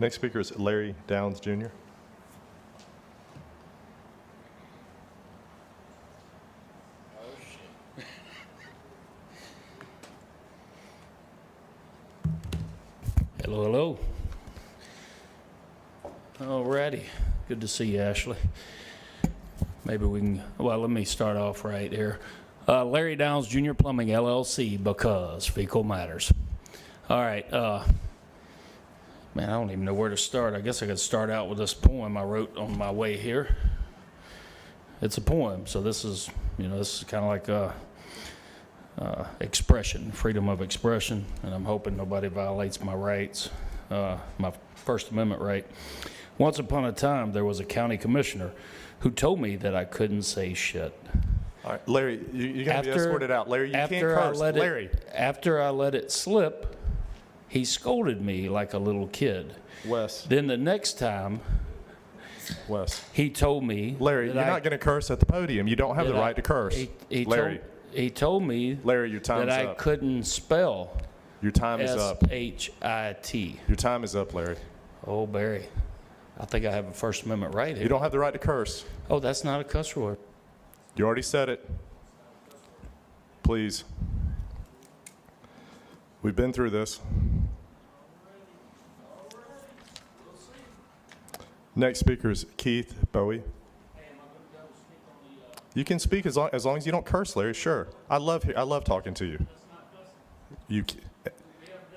Next speaker is Larry Downs, Jr. Hello, hello. Alrighty. Good to see you, Ashley. Maybe we can, well, let me start off right here. Larry Downs, Jr. Plumbing, LLC, because fecal matters. All right. Man, I don't even know where to start. I guess I could start out with this poem I wrote on my way here. It's a poem, so this is, this is kind of like expression, freedom of expression, and I'm hoping nobody violates my rights, my First Amendment right. Once upon a time, there was a county commissioner who told me that I couldn't say shit. All right, Larry, you got to be escorted out. Larry, you can't curse. Larry. After I let it slip, he scolded me like a little kid. Wes. Then the next time, Wes. he told me, Larry, you're not going to curse at the podium. You don't have the right to curse. Larry. He told me, Larry, your time's that I up. couldn't spell. Your time is up. S-H-I-T. Your time is up, Larry. Oh, Barry, I think I have a First Amendment right here. You don't have the right to curse. Oh, that's not a cuss word. You already said it. Please. We've been through this. Next speaker is Keith Bowie. You can speak as long as you don't curse, Larry. Sure. I love talking to you.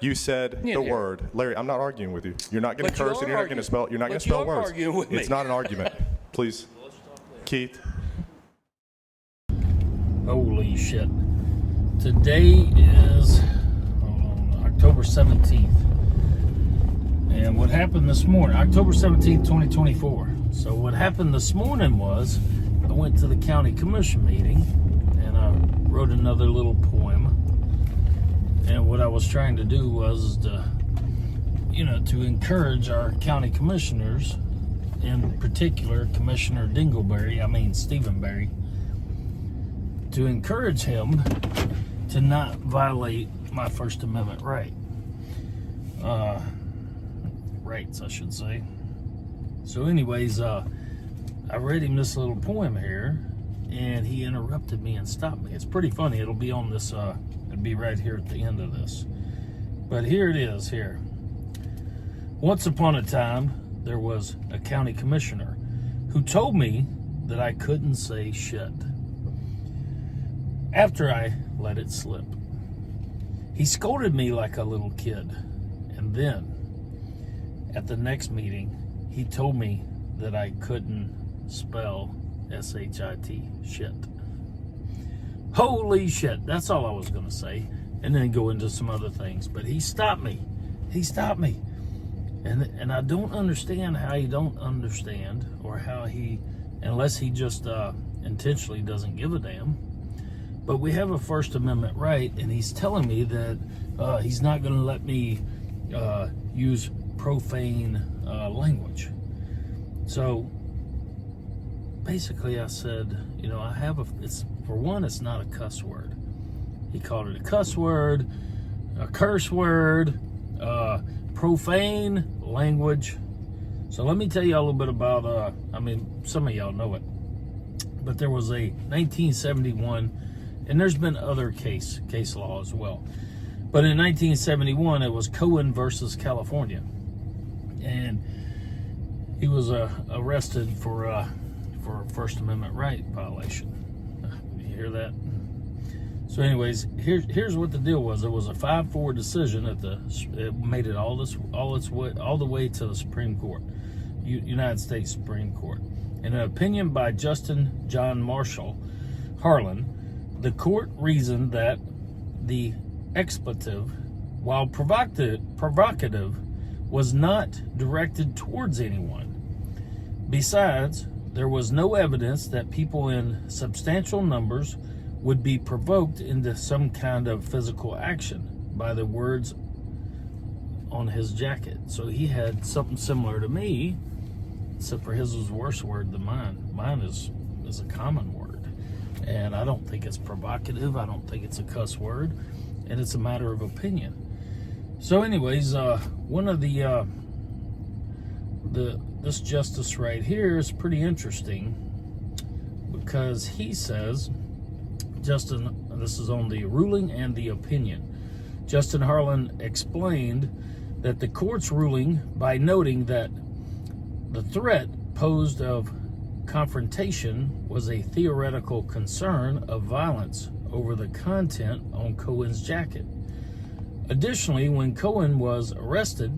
You said the word, Larry. I'm not arguing with you. You're not going to curse, and you're not going to spell. You're not going to spell words. It's not an argument. Please, Keith. Holy shit! Today is October 17th, and what happened this morning? October 17th, 2024. So what happened this morning was, I went to the county commission meeting and I wrote another little poem. And what I was trying to do was to encourage our county commissioners, in particular Commissioner Stephen Berry, to encourage him to not violate my First Amendment rights, I should say. So anyways, I read him this little poem here, and he interrupted me and stopped me. It's pretty funny. It'll be on this, it'll be right here at the end of this. But here it is here. Once upon a time, there was a county commissioner who told me that I couldn't say shit. After I let it slip, he scolded me like a little kid. And then, at the next meeting, he told me that I couldn't spell S-H-I-T, shit. Holy shit, that's all I was going to say, and then go into some other things. But he stopped me. And I don't understand how he don't understand, or how he, unless he just intentionally doesn't give a damn. But we have a First Amendment right, and he's telling me that he's not going to let me use profane language. So basically I said, for one, it's not a cuss word. He called it a cuss word, a curse word, profane language. So let me tell you a little bit about, some of y'all know it, but there was a 1971, and there's been other case law as well. But in 1971, it was Cohen versus California. And he was arrested for a First Amendment right violation. You hear that? So anyways, here's what the deal was. There was a 5-4 decision it made it all the way to the Supreme Court, United States Supreme Court. In an opinion by Justin John Marshall Harlan, the court reasoned that the expletive, while provocative, was not directed towards anyone. Besides, there was no evidence that people in substantial numbers would be provoked into some kind of physical action by the words on his jacket. So he had something similar to me, except for his was a worse word than mine. Mine is a common word. And I don't think it's provocative. I don't think it's a cuss word. And it's a matter of opinion. So anyways, one of the this justice right here is pretty interesting, because he says, Justin, this is on the ruling and the opinion. Justin Harlan explained that the court's ruling by noting that the threat posed of confrontation was a theoretical concern of violence over the content on Cohen's jacket. Additionally, when Cohen was arrested,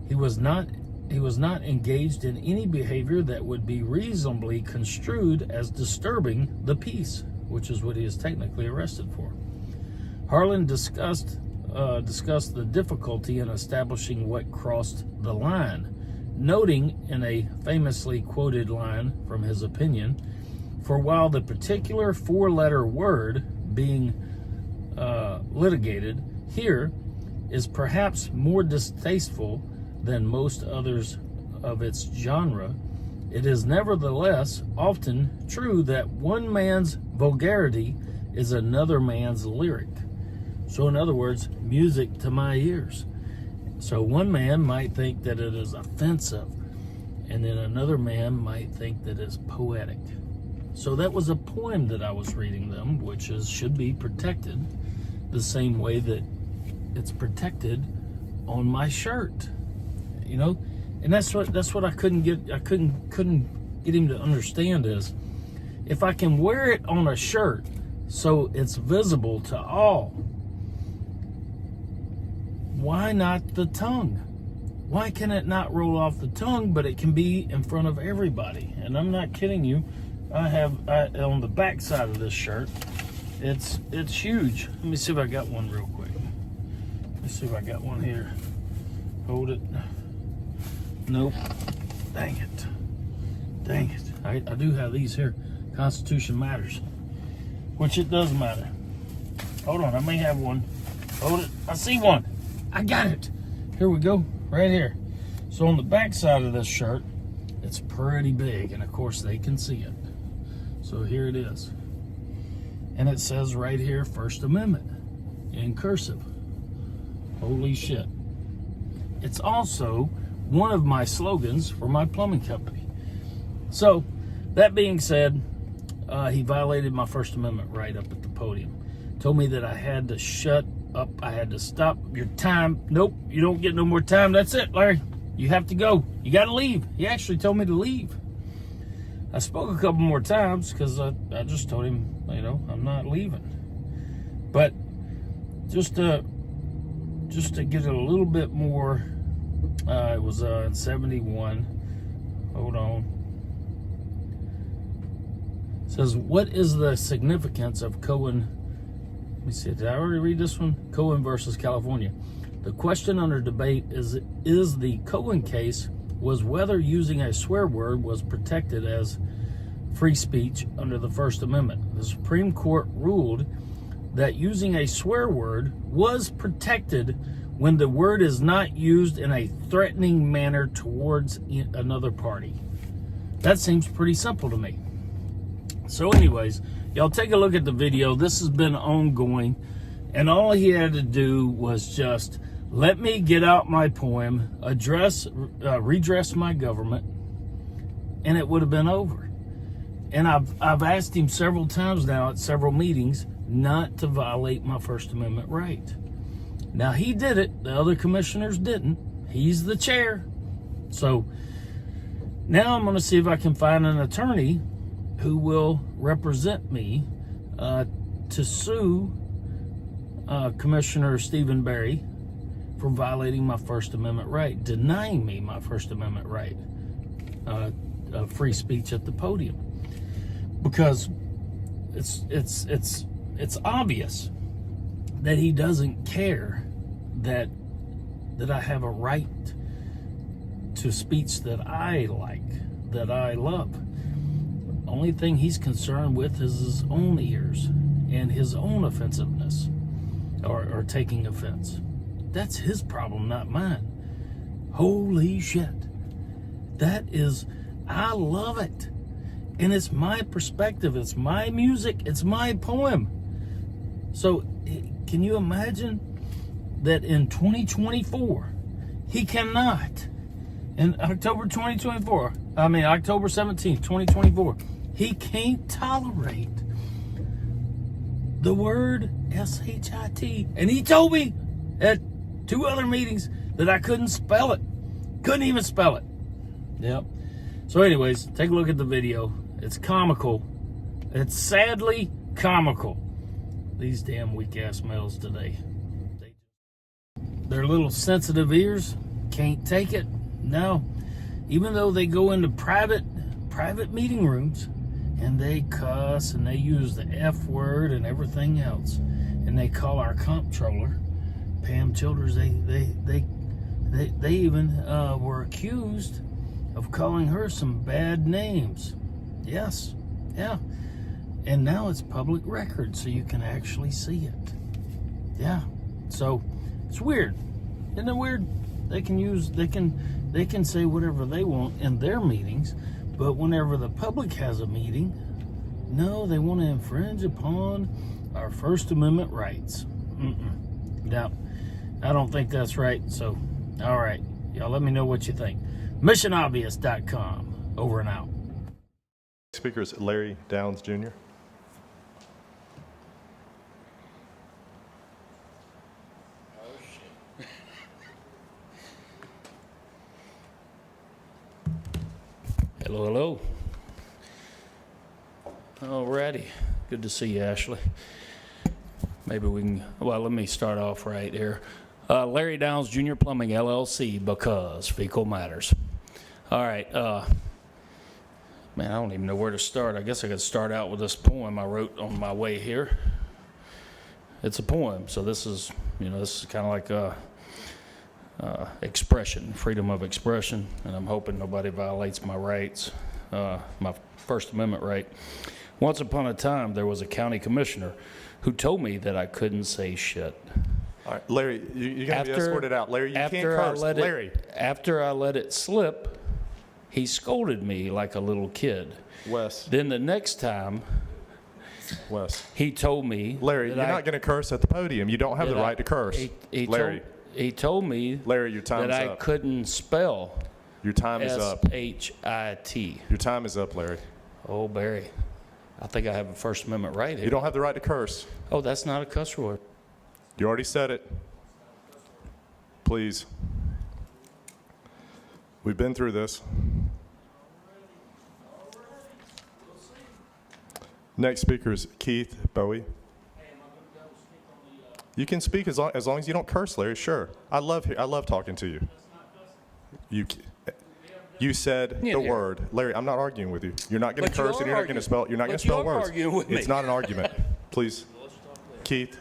he was not engaged in any behavior that would be reasonably construed as disturbing the peace, which is what he is technically arrested for. Harlan discussed the difficulty in establishing what crossed the line, noting in a famously quoted line from his opinion, for while the particular four-letter word being litigated here is perhaps more distasteful than most others of its genre, it is nevertheless often true that one man's vulgarity is another man's lyric. So in other words, music to my ears. So one man might think that it is offensive, and then another man might think that it's poetic. So that was a poem that I was reading them, which should be protected the same way that it's protected on my shirt. You know, and that's what I couldn't get him to understand is, if I can wear it on a shirt so it's visible to all, why not the tongue? Why can it not roll off the tongue, but it can be in front of everybody? And I'm not kidding you. I on the back side of this shirt, it's huge. Let me see if I got one real quick. Let me see if I got one here. Hold it. Nope. Dang it. I do have these here. Constitution matters. Which it does matter. Hold on, I may have one. Hold it. I see one. I got it. Here we go. Right here. So on the back side of this shirt, it's pretty big. And of course they can see it. So here it is. And it says right here, First Amendment in cursive. Holy shit. It's also one of my slogans for my plumbing company. So, that being said, he violated my First Amendment right up at the podium. Told me that I had to shut up, I had to stop your time. Nope, you don't get no more time. That's it, Larry. You have to go. You got to leave. He actually told me to leave. I spoke a couple more times because I just told him, you know, I'm not leaving. But just to get it a little bit more, it was in 71. Hold on. It says, what is the significance of Cohen? Let me see, did I already read this one? Cohen versus California. The question under debate is the Cohen case was whether using a swear word was protected as free speech under the First Amendment. The Supreme Court ruled that using a swear word was protected when the word is not used in a threatening manner towards another party. That seems pretty simple to me. So anyways, y'all take a look at the video. This has been ongoing, and all he had to do was just let me get out my poem, redress my government, and it would have been over. And I've asked him several times now at several meetings not to violate my First Amendment right. Now, he did it. The other commissioners didn't. He's the chair. So now I'm going to see if I can find an attorney who will represent me to sue Commissioner Stephen Barry for violating my First Amendment right, denying me my First Amendment right of free speech at the podium. Because it's obvious that he doesn't care that I have a right to speech that I like, that I love. The only thing he's concerned with is his own ears and his own offensiveness or taking offense. That's his problem, not mine. Holy shit. I love it. And it's my perspective. It's my music. It's my poem. So can you imagine that in 2024, he cannot, in October 2024. I mean, October 17th, 2024. He can't tolerate the word S-H-I-T. And he told me at 2 other meetings that I couldn't spell it. Couldn't even spell it. Yep. So anyways, take a look at the video. It's comical. It's sadly comical. These damn weak-ass males today. Their little sensitive ears can't take it. No. Even though they go into private meeting rooms and they cuss and they use the F word and everything else, and they call our comptroller, Pam Childers, they even were accused of calling her some bad names. Yes. Yeah. And now it's public record, so you can actually see it. Yeah. So it's weird. Isn't it weird? They can say whatever they want in their meetings, but whenever the public has a meeting, no, they want to infringe upon our First Amendment rights. No, I don't think that's right. So, all right, y'all, let me know what you think. MissionObvious.com. Over and out. Speaker is Larry Downs Jr. Hello. Alrighty. Good to see you, Ashley. Maybe we can, well, let me start off right here. Larry Downs Jr. Plumbing, LLC, because fecal matters. All right. Man, I don't even know where to start. I guess I could start out with this poem I wrote on my way here. It's a poem, so this is kind of like a expression, freedom of expression, and I'm hoping nobody violates my rights, my First Amendment right. Once upon a time, there was a county commissioner who told me that I couldn't say shit. All right, Larry, you're going to be escorted out. Larry, you can't curse. Larry. After I let it slip, he scolded me like a little kid. Wes. Then the next time, Wes. he told me, Larry, you're not going to curse at the podium. You don't have the right to curse. Larry. He told me, Larry, your time's that I up. couldn't spell Your time is up. S-H-I-T. Your time is up, Larry. Oh, Barry, I think I have a First Amendment right here. You don't have the right to curse. Oh, that's not a cuss word. You already said it. Please. We've been through this. Next speaker is Keith Bowie. You can speak as long as you don't curse, Larry. Sure. I love talking to you. You said the word, Larry. I'm not arguing with you. You're not going to curse, and you're not going to spell. You're not going to spell words. Arguing with me. It's not an argument. Please, Keith.